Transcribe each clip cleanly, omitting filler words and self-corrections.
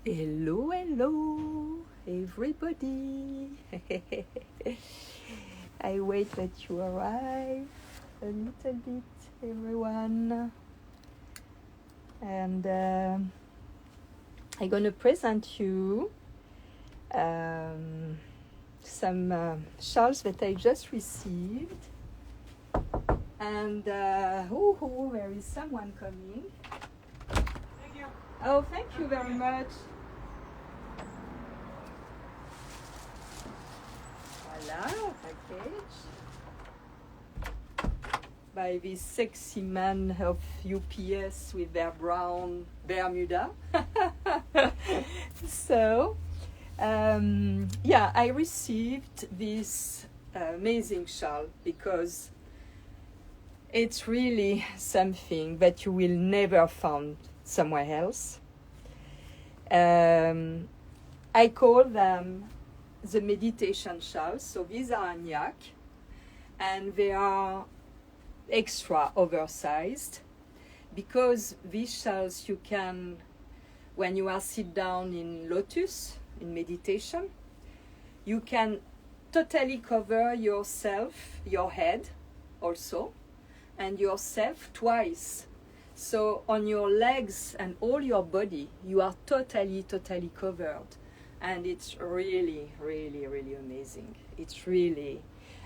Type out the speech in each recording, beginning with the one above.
Hello, hello, everybody. I wait that you arrive a little bit, everyone. And I'm going to present you some shawls that I just received. And there is someone coming. Thank you. Oh, thank you very much. Voila, package by this sexy man of UPS with their brown Bermuda. So, I received this amazing shawl because it's really something that you will never find somewhere else. I call them the meditation shawls. So these are in yak, and they are extra oversized because these shawls you can, when you are sit down in lotus in meditation, you can totally cover yourself, your head also, and yourself twice. So on your legs and all your body, you are totally covered. And it's really, really, really amazing. It's really,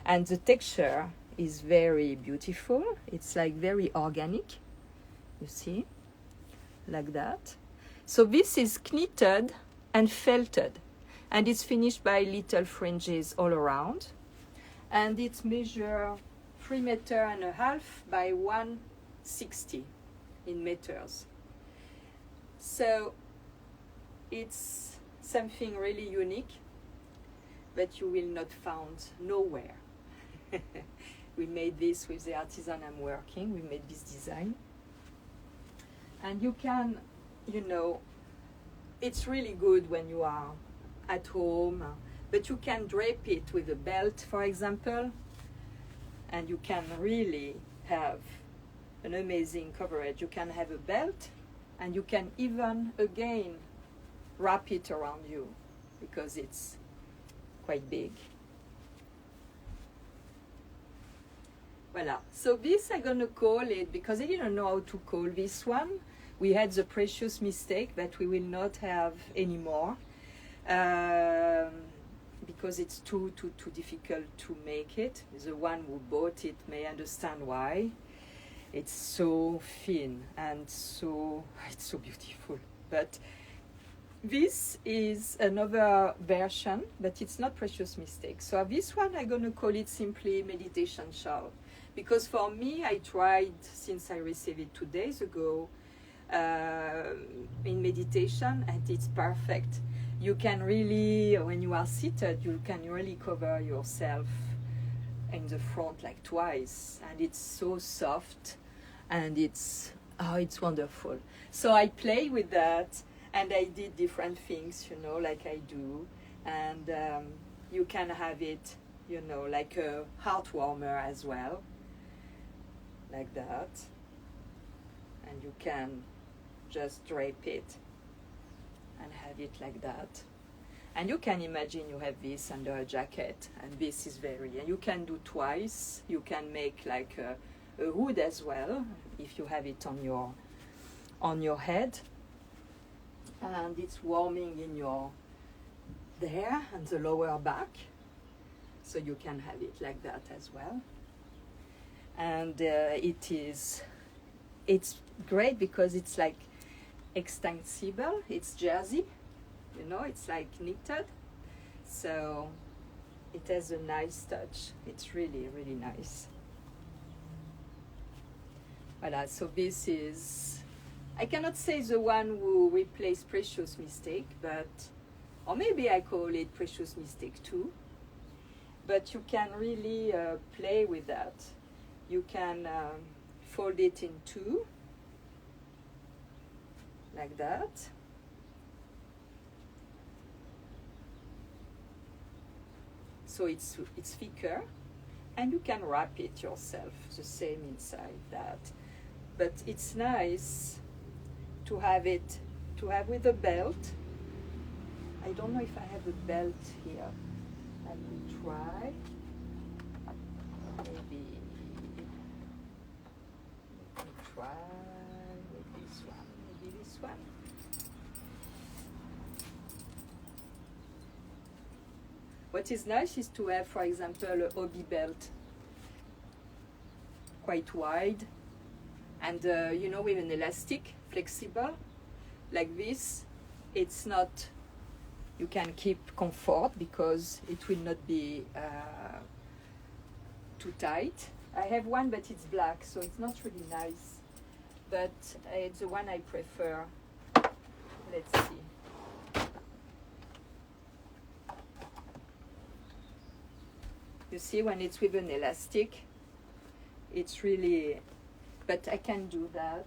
and the texture is very beautiful. It's like very organic, you see, like that. So this is knitted and felted, and it's finished by little fringes all around. And it's measured 3.5 meters by 160 in meters. So it's something really unique that you will not find nowhere. We made this with the artisan I'm working. We made this design. And you can, it's really good when you are at home, but you can drape it with a belt, for example, and you can really have an amazing coverage. You can have a belt, and you can even, again, wrap it around you because it's quite big. Voila. So this I'm going to call it, because I didn't know how to call this one. We had the precious mistake that we will not have anymore because it's too difficult to make it. The one who bought it may understand why. It's so thin and it's so beautiful. But this is another version, but it's not precious mistake. So this one I'm going to call it simply meditation shawl. Because for me, I tried, since I received it 2 days ago, in meditation, and it's perfect. You can really, when you are seated, you can really cover yourself in the front like twice. And it's so soft, and it's wonderful. So I play with that, and I did different things, like I do. And you can have it, like a heart warmer as well. Like that, and you can just drape it and have it like that. And you can imagine you have this under a jacket, and this is and you can do twice. You can make like a hood as well if you have it on your head, and it's warming in your there and the lower back, so you can have it like that as well. And it's great because it's like extensible. It's jersey, it's like knitted, so it has a nice touch. It's really, really nice. Voilà, so this is, I cannot say the one who replaced precious mistake, but, or maybe I call it precious mistake too, but you can really play with that. You can fold it in two, like that. So it's thicker, and you can wrap it yourself, the same inside that. But it's nice to have with a belt, I don't know if I have a belt here. I will try. Maybe let me try maybe this one, maybe this one. What is nice is to have, for example, a hobby belt, quite wide, and you know, with an elastic, flexible, like this. It's not, you can keep comfort because it will not be too tight. I have one, but it's black, so it's not really nice, but it's the one I prefer. Let's see. You see, when it's with an elastic, it's really, but I can do that.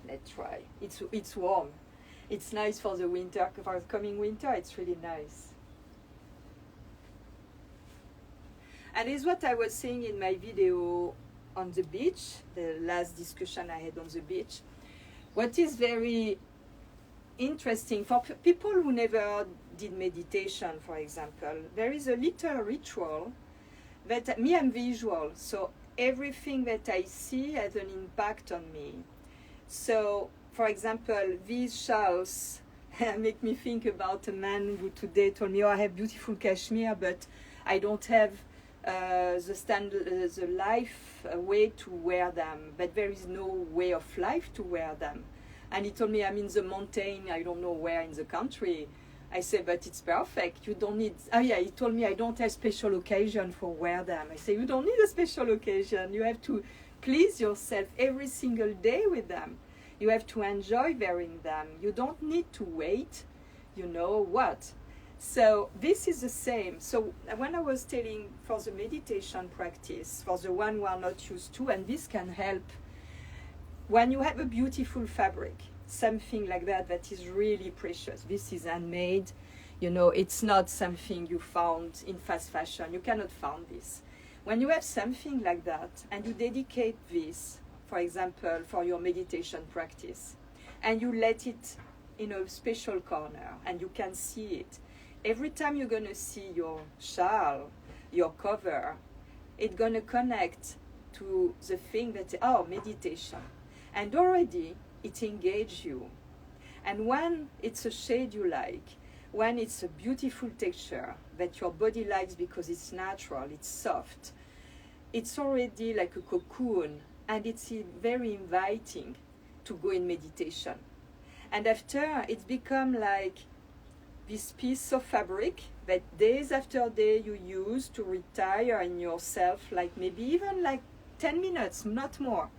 Let's try. It's warm. It's nice for the winter, for the coming winter. It's really nice. And it's what I was saying in my video on the beach, the last discussion I had on the beach. What is very interesting for people who never did meditation, for example, there is a little ritual that me, I'm visual, so everything that I see has an impact on me. So, for example, these shawls make me think about a man who today told me, oh, I have beautiful cashmere, but I don't have the life way to wear them, but there is no way of life to wear them. And he told me, I'm in the mountain, I don't know where in the country. I said, but it's perfect, you don't need, oh yeah, he told me I don't have special occasion for wear them. I say, you don't need a special occasion, you have to please yourself every single day with them. You have to enjoy wearing them. You don't need to wait, you know what. So this is the same. So when I was telling for the meditation practice, for the one who are not used to, and this can help, when you have a beautiful fabric, something like that that is really precious, this is handmade, you know, it's not something you found in fast fashion, you cannot find this. When you have something like that and you dedicate this, for example, for your meditation practice, and you let it in a special corner and you can see it, every time you're going to see your shawl, your cover, it's going to connect to the thing that, oh, meditation. And already it engages you. And when it's a shade you like, when it's a beautiful texture that your body likes because it's natural, it's soft, it's already like a cocoon, and it's very inviting to go in meditation. And after, it's become like this piece of fabric that days after day you use to retire in yourself, like maybe even like 10 minutes, not more.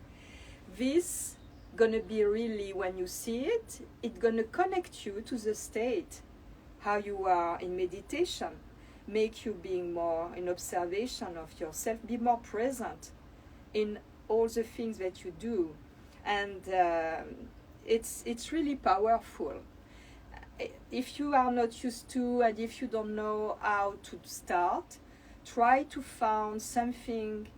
This gonna be really, when you see it, it's gonna connect you to the state, how you are in meditation, make you being more in observation of yourself, be more present in all the things that you do. And it's really powerful. If you are not used to, and if you don't know how to start, try to find something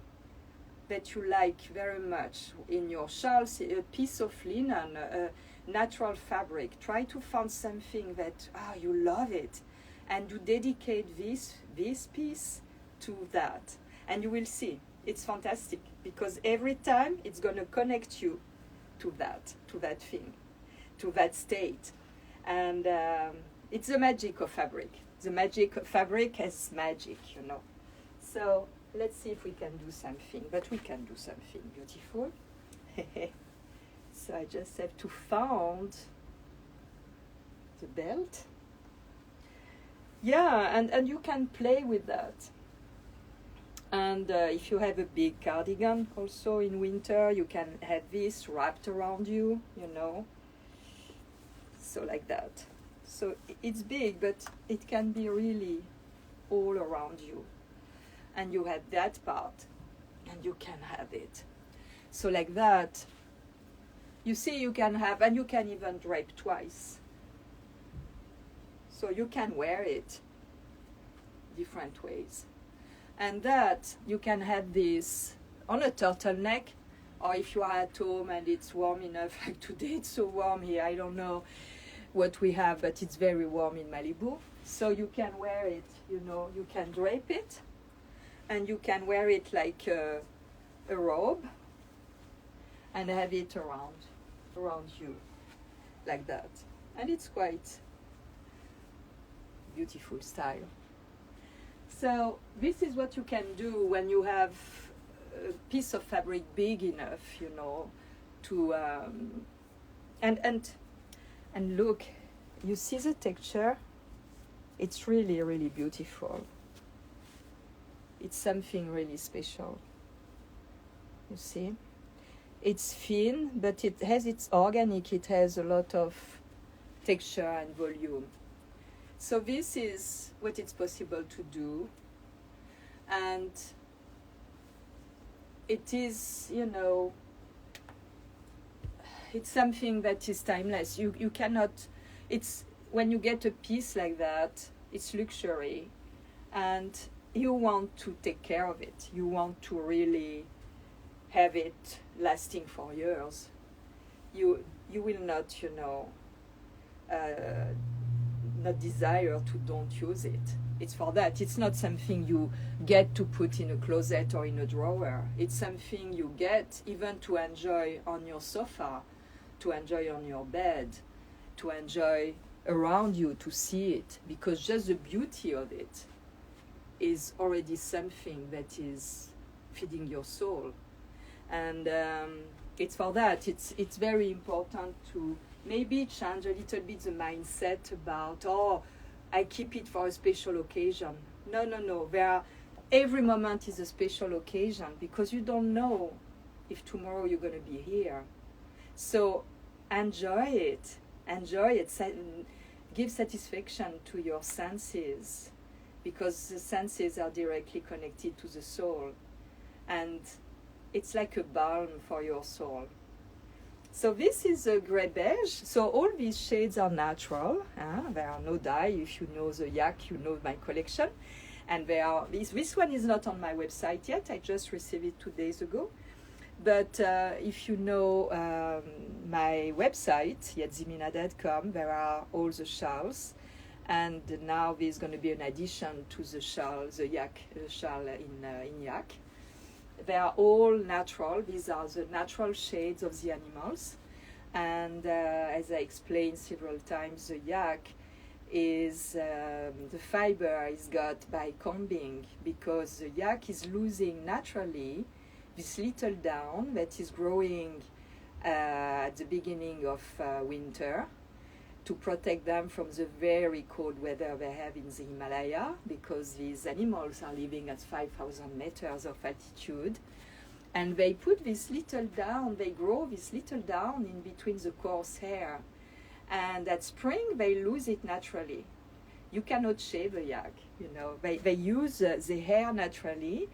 that you like very much in your shawls, a piece of linen, a natural fabric. Try to find something that you love it, and you dedicate this piece to that, and you will see it's fantastic, because every time it's going to connect you to that thing, to that state. And it's the magic of fabric. The magic of fabric has magic, you know. So let's see if we can do something, but we can do something beautiful. So I just have to find the belt. Yeah, and you can play with that. And if you have a big cardigan also in winter, you can have this wrapped around you, you know. So like that. So it's big, but it can be really all around you. And you have that part, and you can have it. So like that, you see, you can have, and you can even drape twice. So you can wear it different ways. And that, you can have this on a turtleneck, or if you are at home and it's warm enough, like today it's so warm here, I don't know, what we have, but it's very warm in Malibu. So you can wear it, you know, you can drape it, and you can wear it like a robe, and have it around you, like that. And it's quite beautiful style. So this is what you can do when you have a piece of fabric big enough, you know, to and look, you see the texture. It's really, really beautiful. It's something really special. You see, it's thin, but it has its organic. It has a lot of texture and volume. So this is what it's possible to do, and it is, you know, it's something that is timeless. You cannot, it's, when you get a piece like that, it's luxury, and you want to take care of it. You want to really have it lasting for years. You will not, you know, not desire to don't use it. It's for that. It's not something you get to put in a closet or in a drawer. It's something you get even to enjoy on your sofa, to enjoy on your bed, to enjoy around you, to see it, because just the beauty of it is already something that is feeding your soul. And it's for that. It's very important to maybe change a little bit the mindset about, oh, I keep it for a special occasion. No. Every moment is a special occasion, because you don't know if tomorrow you're going to be here. So enjoy it. Give satisfaction to your senses, because the senses are directly connected to the soul. And it's like a balm for your soul. So this is a gray beige. So all these shades are natural. There are no dye. If you know the yak, you know my collection. And there are this one is not on my website yet. I just received it 2 days ago. But if you know my website, Yazemeenahrossi.com, there are all the shawls. And now there's going to be an addition to the shawl, the yak shawl in yak. They are all natural. These are the natural shades of the animals. And as I explained several times, the yak is, the fiber is got by combing, because the yak is losing naturally this little down that is growing at the beginning of winter, to protect them from the very cold weather they have in the Himalaya, because these animals are living at 5,000 meters of altitude. And they put this little down, they grow this little down in between the coarse hair. And at spring, they lose it naturally. You cannot shave a yak, you know. They use the hair naturally,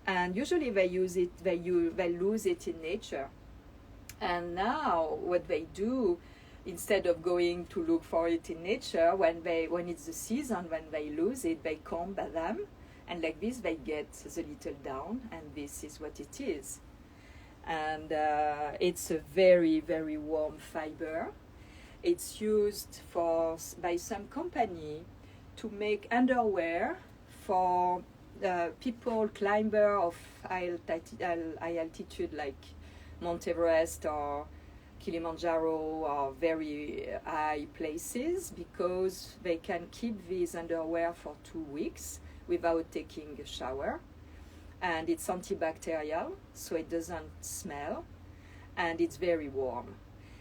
and usually they use it, they lose it in nature. And now what they do, instead of going to look for it in nature, when it's the season, when they lose it, they comb them, and like this they get the little down, and this is what it is. And it's a very, very warm fiber. It's used by some company to make underwear for people, climber of high altitude like Mount Everest or Kilimanjaro, or very high places, because they can keep these underwear for 2 weeks without taking a shower. And it's antibacterial, so it doesn't smell, and it's very warm.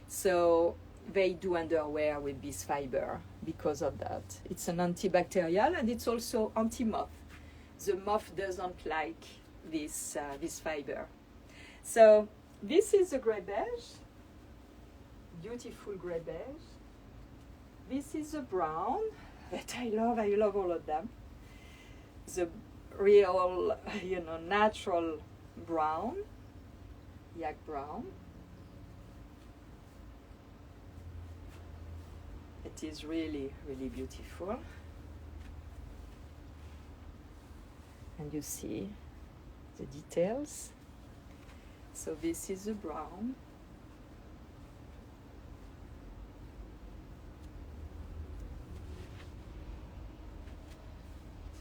So they do underwear with this fiber because of that. It's an antibacterial, and it's also anti-moth. The moth doesn't like this fiber. So this is a gray beige. Beautiful gray beige. This is a brown that I love all of them. The real, natural brown, yak brown. It is really, really beautiful. And you see the details. So this is the brown.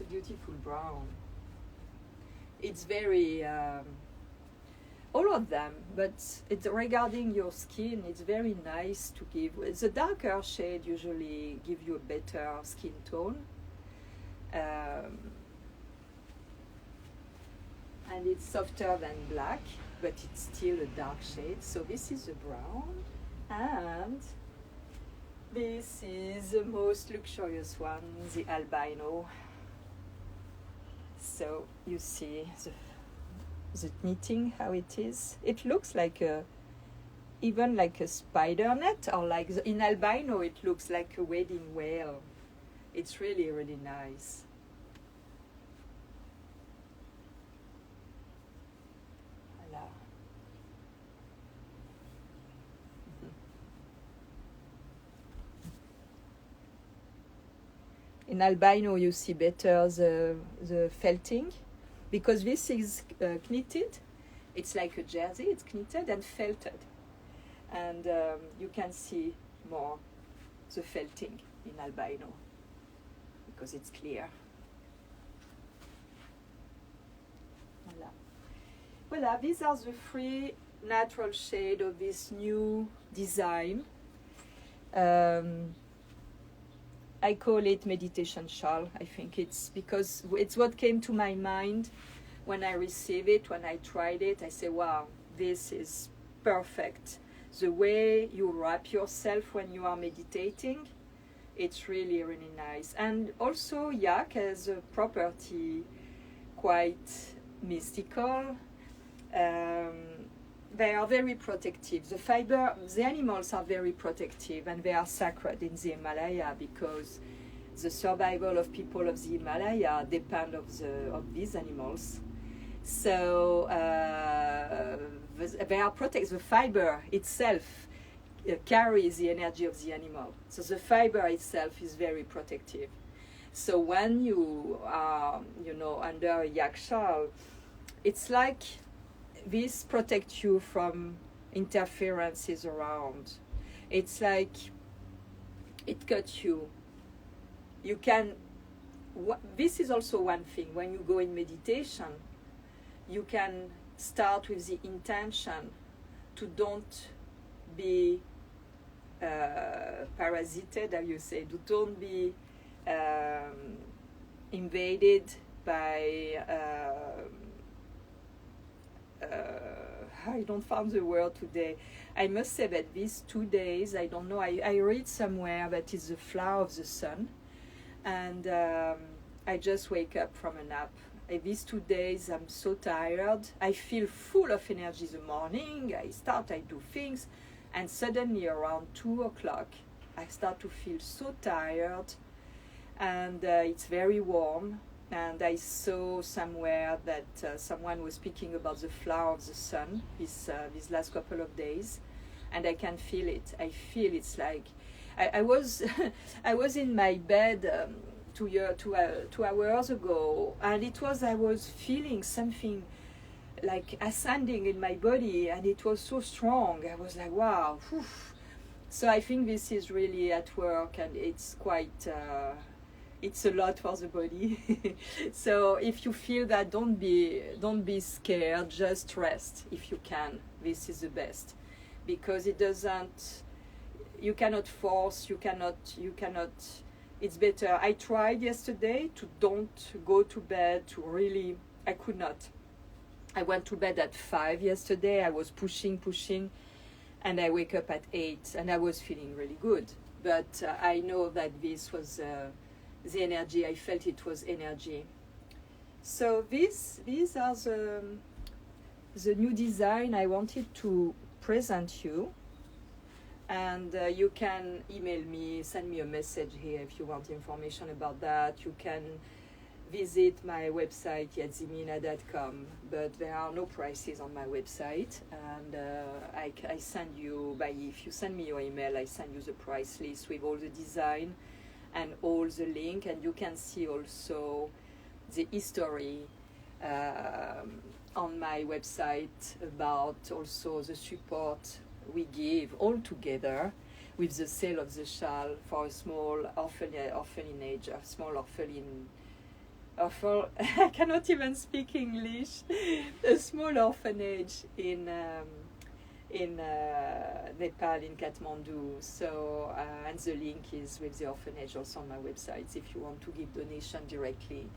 beautiful brown. It's very, all of them, but it's regarding your skin, it's very nice to give. The darker shade usually give you a better skin tone. And it's softer than black, but it's still a dark shade. So this is the brown, and this is the most luxurious one, the albino. So you see the knitting, how it is. It looks like even like a spider net, or like in albino it looks like a wedding whale. It's really, really nice. Voilà. In albino you see better the felting, because this is knitted. It's like a jersey, it's knitted and felted, and you can see more the felting in albino because it's clear. Voilà. Voilà, these are the three natural shades of this new design. I call it meditation shawl. I think it's because it's what came to my mind when I received it, when I tried it. I say, wow, this is perfect. The way you wrap yourself when you are meditating, it's really, really nice. And also yak has a property quite mystical. They are very protective. The fiber, the animals are very protective, and they are sacred in the Himalaya because the survival of people of the Himalaya depend of these animals. So they are protected. The fiber itself carries the energy of the animal. So the fiber itself is very protective. So when you are, under a yak shawl, it's like this protects you from interferences around. It's like it cuts you. You can. This is also one thing. When you go in meditation, you can start with the intention to don't be parasited, as you say. Don't be invaded by. I don't find the word today. I must say that these 2 days, I don't know, I read somewhere that it's the flower of the sun, and I just wake up from a nap. These 2 days I'm so tired. I feel full of energy in the morning. I do things, and suddenly around 2 o'clock I start to feel so tired, and it's very warm. And I saw somewhere that someone was speaking about the flower of the sun these last couple of days, and I can feel it. I feel it's like I was I was in my bed 2 hours ago, and I was feeling something like ascending in my body, and it was so strong. I was like, wow. Whew. So I think this is really at work, and it's quite. It's a lot for the body. So if you feel that, don't be scared. Just rest if you can. This is the best, because it doesn't. You cannot force. You cannot. It's better. I tried yesterday to don't go to bed. I could not. I went to bed at 5 yesterday. I was pushing, and I wake up at 8, and I was feeling really good. But I know that this was. The energy, I felt it was energy. So these are the new design I wanted to present you, and you can email me, send me a message here if you want information about that. You can visit my website yazemeenahrossi.com, but there are no prices on my website, and I send you if you send me your email, I send you the price list with all the design and all the link, and you can see also the history on my website about also the support we give all together with the sale of the shawl for a small orphanage, a small orphan I cannot even speak English. A small orphanage in Nepal, in Kathmandu. So, and the link is with the orphanage also on my website if you want to give donation directly.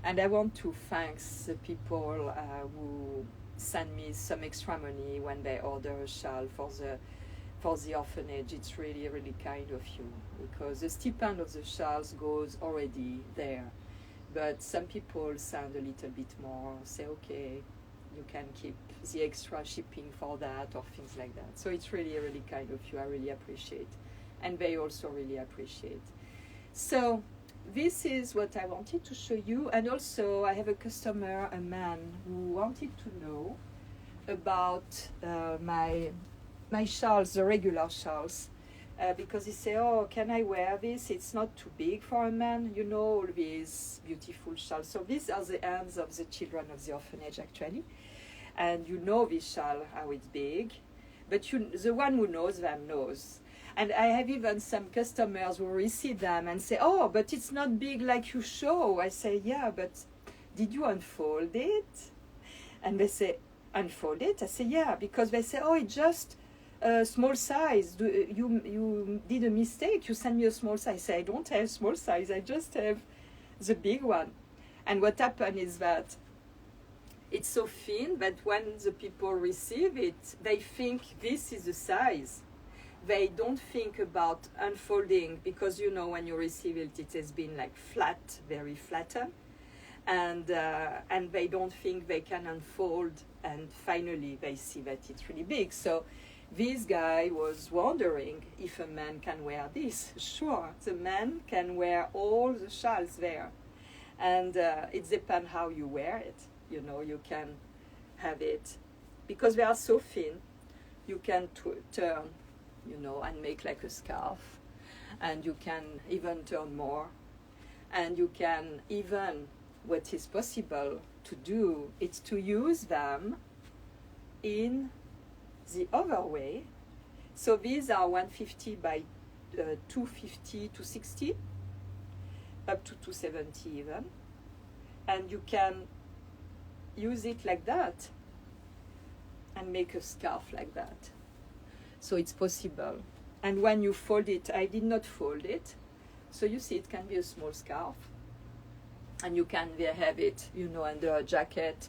And I want to thank the people who send me some extra money when they order a shawl for the orphanage. It's really, really kind of you, because the stipend of the shawls goes already there. But some people send a little bit more, say, okay, you can keep the extra shipping for that, or things like that. So it's really, really kind of you. I really appreciate. And they also really appreciate. So this is what I wanted to show you. And also I have a customer, a man, who wanted to know about my shawls, the regular shawls. Because he said, oh, can I wear this? It's not too big for a man, you know, all these beautiful shawls. So these are the hands of the children of the orphanage, actually. And you know this shawl, how it's big. But the one who knows them knows. And I have even some customers who receive them and say, oh, but it's not big like you show. I say, yeah, but did you unfold it? And they say, unfold it? I say, yeah, because they say, oh, it's just small size. You did a mistake. You sent me a small size. I say, I don't have small size. I just have the big one. And what happened is that it's so thin that when the people receive it, they think this is the size. They don't think about unfolding, because you know when you receive it, it has been like flat, very flattened, and they don't think they can unfold. And finally, they see that it's really big. So this guy was wondering if a man can wear this. Sure, the man can wear all the shawls there. And it depends how you wear it. You know, you can have it, because they are so thin, you can turn, you know, and make like a scarf. And you can even turn more. And you can even, what is possible to do, is to use them in the other way. So these are 150 by 250 to 60, up to 270 even. And you can use it like that and make a scarf like that. So it's possible. And when you fold it, I did not fold it. So you see, it can be a small scarf. And you can have it, you know, under a jacket,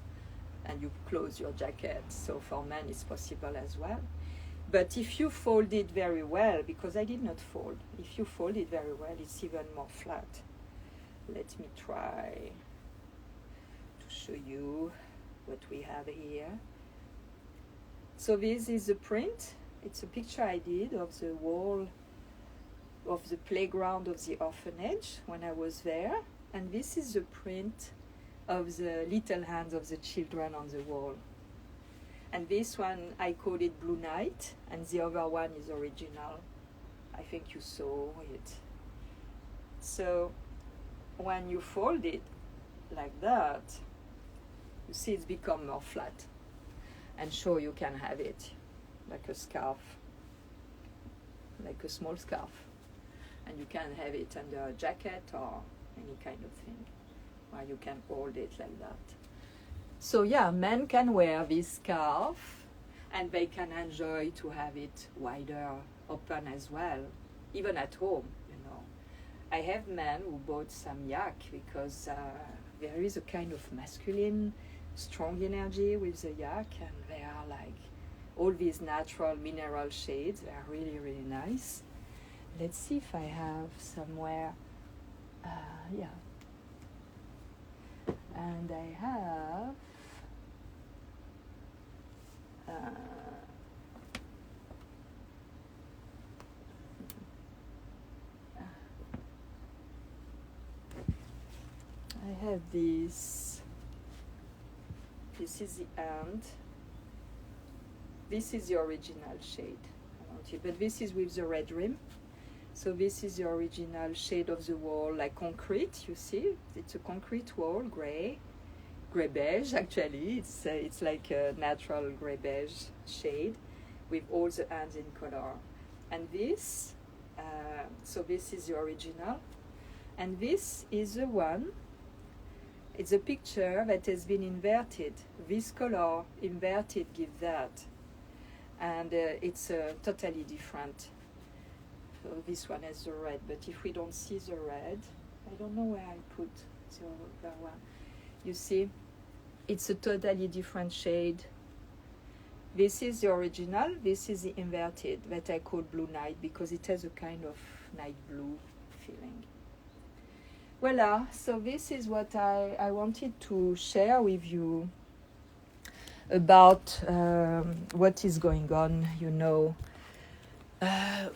and you close your jacket. So for men, it's possible as well. But if you fold it very well, because I did not fold, if you fold it very well, it's even more flat. Let me try to show you what we have here. So this is the print. It's a picture I did of the wall of the playground of the orphanage when I was there. And this is the print of the little hands of the children on the wall. And this one, I called it Blue Night, and the other one is original. I think you saw it. So when you fold it like that, you see it's become more flat. And sure, you can have it like a scarf, like a small scarf. And you can have it under a jacket or any kind of thing, or you can hold it like that. So yeah, men can wear this scarf, and they can enjoy to have it wider open as well, even at home, you know. I have men who bought some yak because there is a kind of masculine, strong energy with the yak, and they are like all these natural mineral shades. They are really, really nice. Let's see if I have somewhere, yeah. And I have, I have this. This is the end. This is the original shade, but this is with the red rim. So this is the original shade of the wall, like concrete, you see? It's a concrete wall, gray beige actually. It's like a natural gray beige shade with all the hands in color. And this, so this is the original. And this is the one it's a picture that has been inverted. This color inverted give that, and it's totally different. So this one has the red, but if we don't see the red, I don't know where I put the other one. You see, it's a totally different shade. This is the original, this is the inverted that I call Blue Night because it has a kind of night blue feeling. Voila, so this is what I wanted to share with you about what is going on, you know.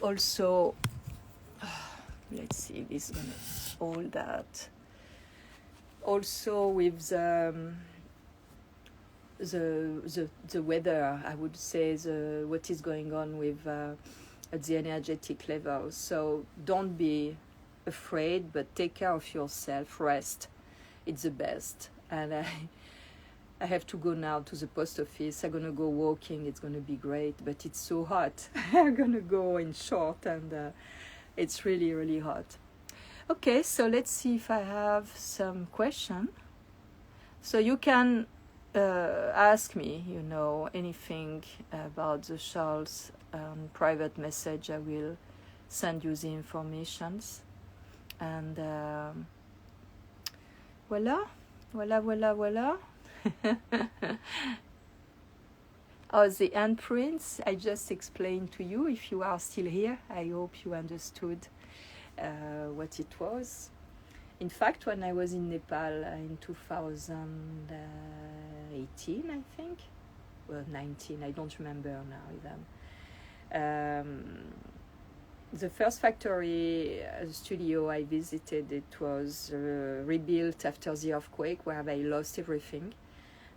Also, let's see, this one, all that. Also with the weather, I would say what is going on with at the energetic level. So don't be afraid, but take care of yourself. Rest, it's the best. And I have to go now to the post office. I'm gonna go walking. It's gonna be great, but it's so hot. I'm gonna go in short, and it's really, really hot. Okay, so let's see if I have some question. So you can ask me, you know, anything about the shawls, private message. I will send you the informations. And voila. Oh, the handprints, I just explained to you. If you are still here, I hope you understood what it was. In fact, when I was in Nepal in 2018, I think, well, 19, I don't remember now even. The first factory studio I visited, it was rebuilt after the earthquake where they lost everything.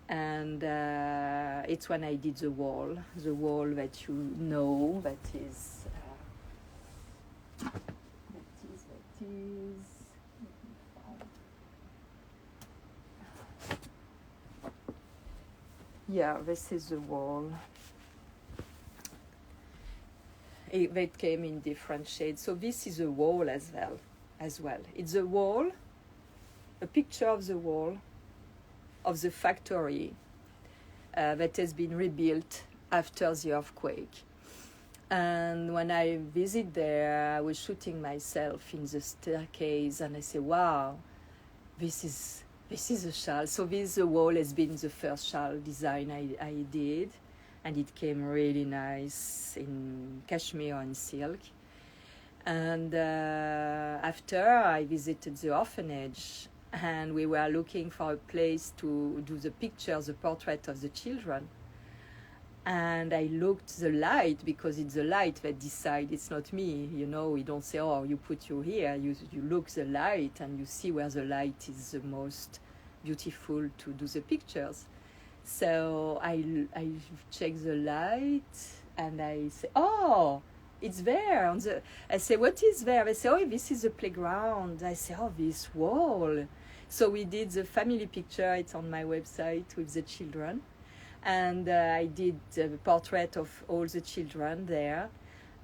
And it's when I did the wall that you know, that is... Yeah, this is the wall. That came in different shades. So this is a wall as well. It's a wall, a picture of the wall of the factory that has been rebuilt after the earthquake. And when I visit there, I was shooting myself in the staircase, and I say, wow, this is a shawl. So this wall has been the first shawl design I did, and it came really nice in cashmere and silk. And after I visited the orphanage, and we were looking for a place to do the portrait of the children. And I looked the light, because it's the light that decides, it's not me, you know. We don't say, oh, you put you here. You look the light, and you see where the light is the most beautiful to do the pictures. So I check the light, and I say, oh, it's there. I say, what is there? They say, oh, this is the playground. I say, oh, this wall. So we did the family picture. It's on my website with the children. And I did the portrait of all the children there.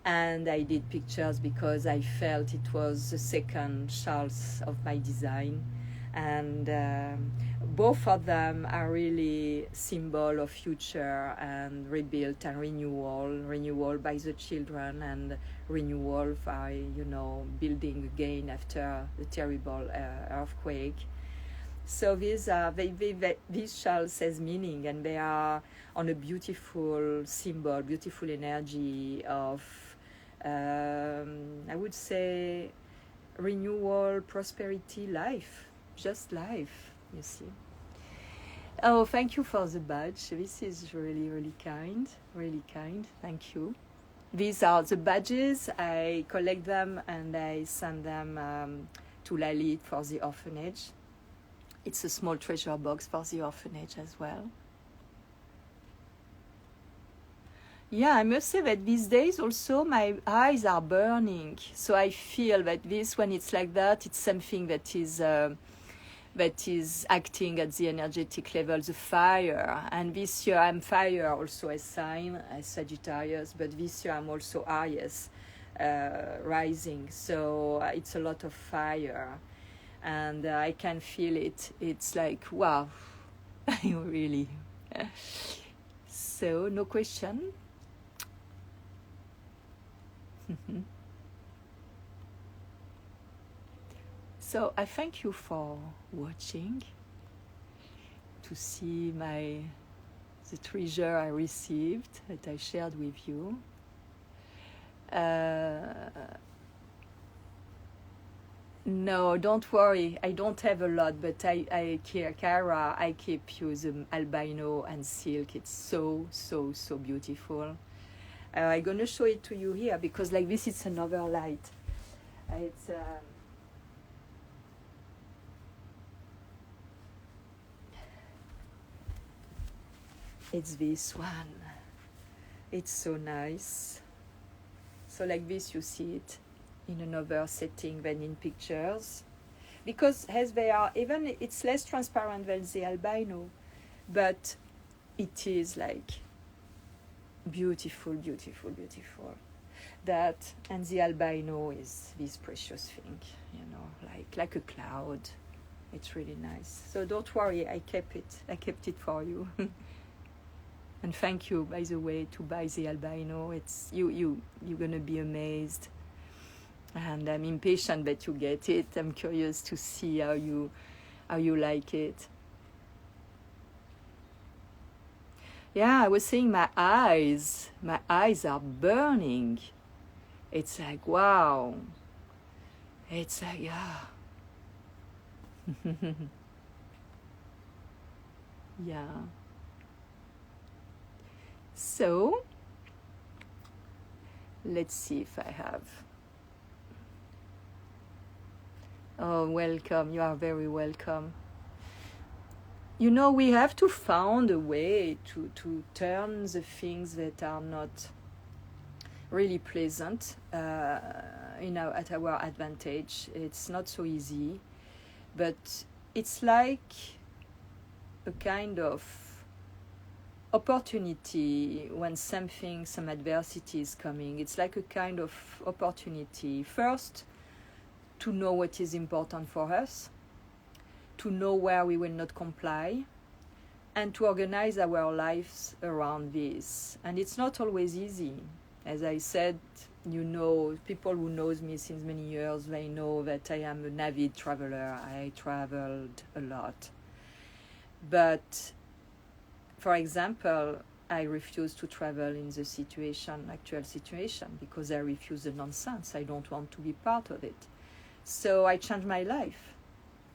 And I did pictures because I felt it was the second shawls of my design. And both of them are really symbol of future and rebuild and renewal by the children, and renewal by, you know, building again after the terrible earthquake. So these shawls has meaning, and they are on a beautiful symbol, beautiful energy of, I would say, renewal, prosperity, life, just life, you see. Oh, thank you for the badge. This is really, really kind, thank you. These are the badges. I collect them and I send them to Lali for the orphanage. It's a small treasure box for the orphanage as well. Yeah, I must say that these days also my eyes are burning. So I feel that this, when it's like that, it's something that is acting at the energetic level, the fire. And this year I'm fire also as sign, as Sagittarius, but this year I'm also Aries rising. So it's a lot of fire. and I can feel it. It's like, wow, really. So, no question. So I thank you for watching, to see the treasure I received that I shared with you. No, don't worry. I don't have a lot, but Kara, I keep you the albino and silk. It's so, so, so beautiful. I'm gonna show it to you here because like this, it's another light. It's it's this one. It's so nice. So like this, you see it in another setting than in pictures, because as they are, even it's less transparent than the albino, but it is like beautiful, beautiful, beautiful. That, and the albino is this precious thing, you know, like a cloud. It's really nice. So don't worry, I kept it for you. And thank you, by the way, to buy the albino. It's you're gonna be amazed. And I'm impatient that you get it. I'm curious to see how you like it. Yeah, I was saying my eyes are burning. It's like, wow. It's like, yeah. Yeah. So, let's see if I have. Oh, welcome. You are very welcome. You know, we have to find a way to turn the things that are not really pleasant at our advantage. It's not so easy, but it's like a kind of opportunity when some adversity is coming. It's like a kind of opportunity, first, to know what is important for us, to know where we will not comply, and to organize our lives around this. And it's not always easy. As I said, you know, people who knows me since many years, they know that I am an avid traveler. I traveled a lot. But, for example, I refuse to travel in the actual situation, because I refuse the nonsense. I don't want to be part of it. So I changed my life.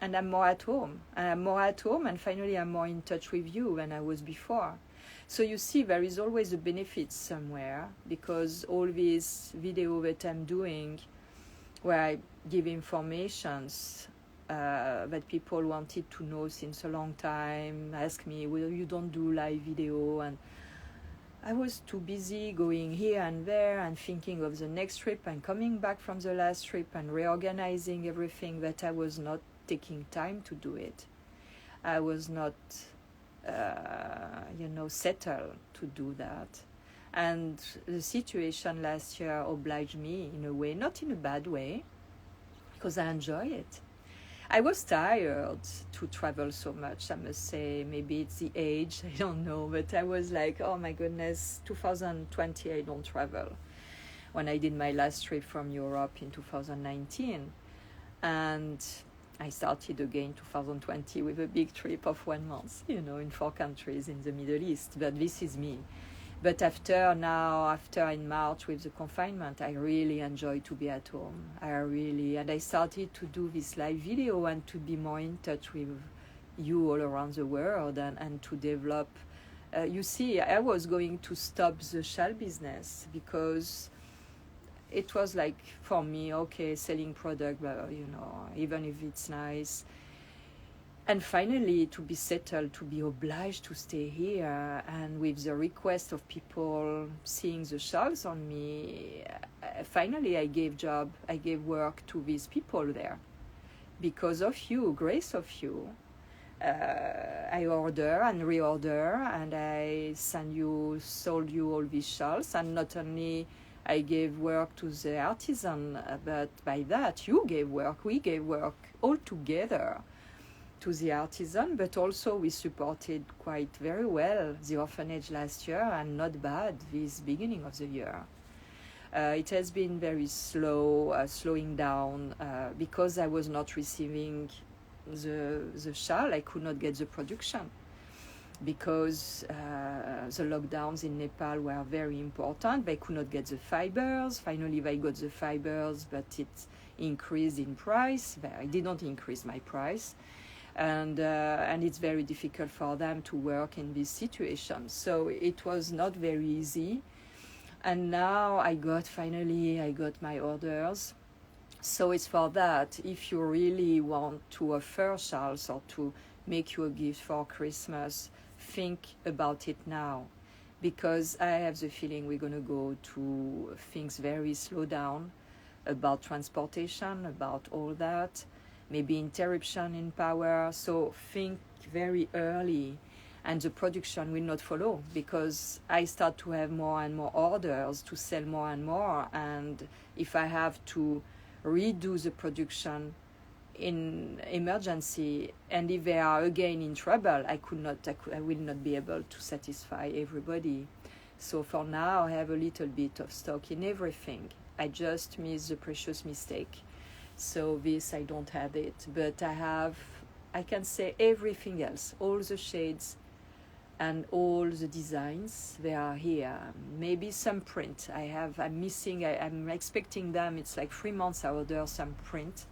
And I'm more at home. And finally I'm more in touch with you than I was before. So you see, there is always a benefit somewhere, because all these videos that I'm doing, where I give informations that people wanted to know since a long time, ask me, well, you don't do live video, and I was too busy going here and there and thinking of the next trip and coming back from the last trip and reorganizing everything, that I was not taking time to do it. I was not, settled to do that. And the situation last year obliged me in a way, not in a bad way, because I enjoy it. I was tired to travel so much, I must say. Maybe it's the age, I don't know, but I was like, oh my goodness, 2020 I don't travel. When I did my last trip from Europe in 2019, and I started again 2020 with a big trip of 1 month, in 4 countries in the Middle East. But this is me. But after in March with the confinement, I really enjoy to be at home. And I started to do this live video and to be more in touch with you all around the world, and to develop. You see, I was going to stop the shawl business, because it was like, for me, okay, selling product, but, even if it's nice. And finally, to be settled, to be obliged to stay here, and with the request of people seeing the shawls on me, finally I gave work to these people there. Because of you, grace of you, I order and reorder, and I sold you all these shawls, and not only I gave work to the artisan, but by that you gave work, we gave work all together to the artisan, but also we supported quite very well the orphanage last year, and not bad this beginning of the year. It has been very slow, slowing down, because I was not receiving the shawl. I could not get the production because the lockdowns in Nepal were very important. They could not get the fibers. Finally, they got the fibers, but it increased in price. I didn't increase my price. And it's very difficult for them to work in this situation. So it was not very easy. And now I got my orders. So it's for that. If you really want to offer shawls or to make you a gift for Christmas, think about it now. Because I have the feeling we're going to go to things very slow down about transportation, about all that. Maybe interruption in power. So think very early. And the production will not follow, because I start to have more and more orders to sell more and more. And if I have to redo the production in emergency, and if they are again in trouble, I will not be able to satisfy everybody. So for now, I have a little bit of stock in everything. I just missed the precious mistake. So this, I don't have it, but I can say everything else, all the shades and all the designs, they are here. Maybe some print I'm missing. I'm expecting them. It's like 3 months I order some print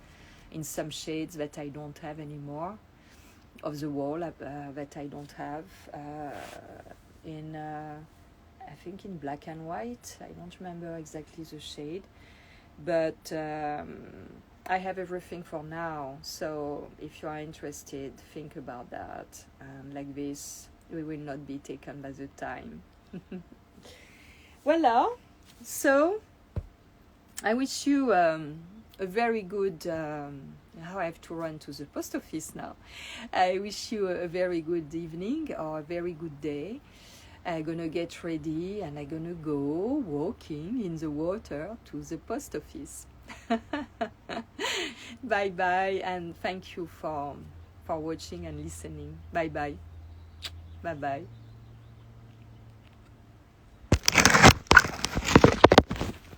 in some shades that I don't have anymore, of the wall that I don't have, in I think in black and white. I don't remember exactly the shade, but I have everything for now. So if you are interested, think about that. And like this, we will not be taken by the time. Voila. So I wish you a very good, now I have to run to the post office now. I wish you a very good evening or a very good day. I'm gonna get ready and I'm gonna go walking in the water to the post office. Bye bye, and thank you for watching and listening. Bye bye. Bye bye.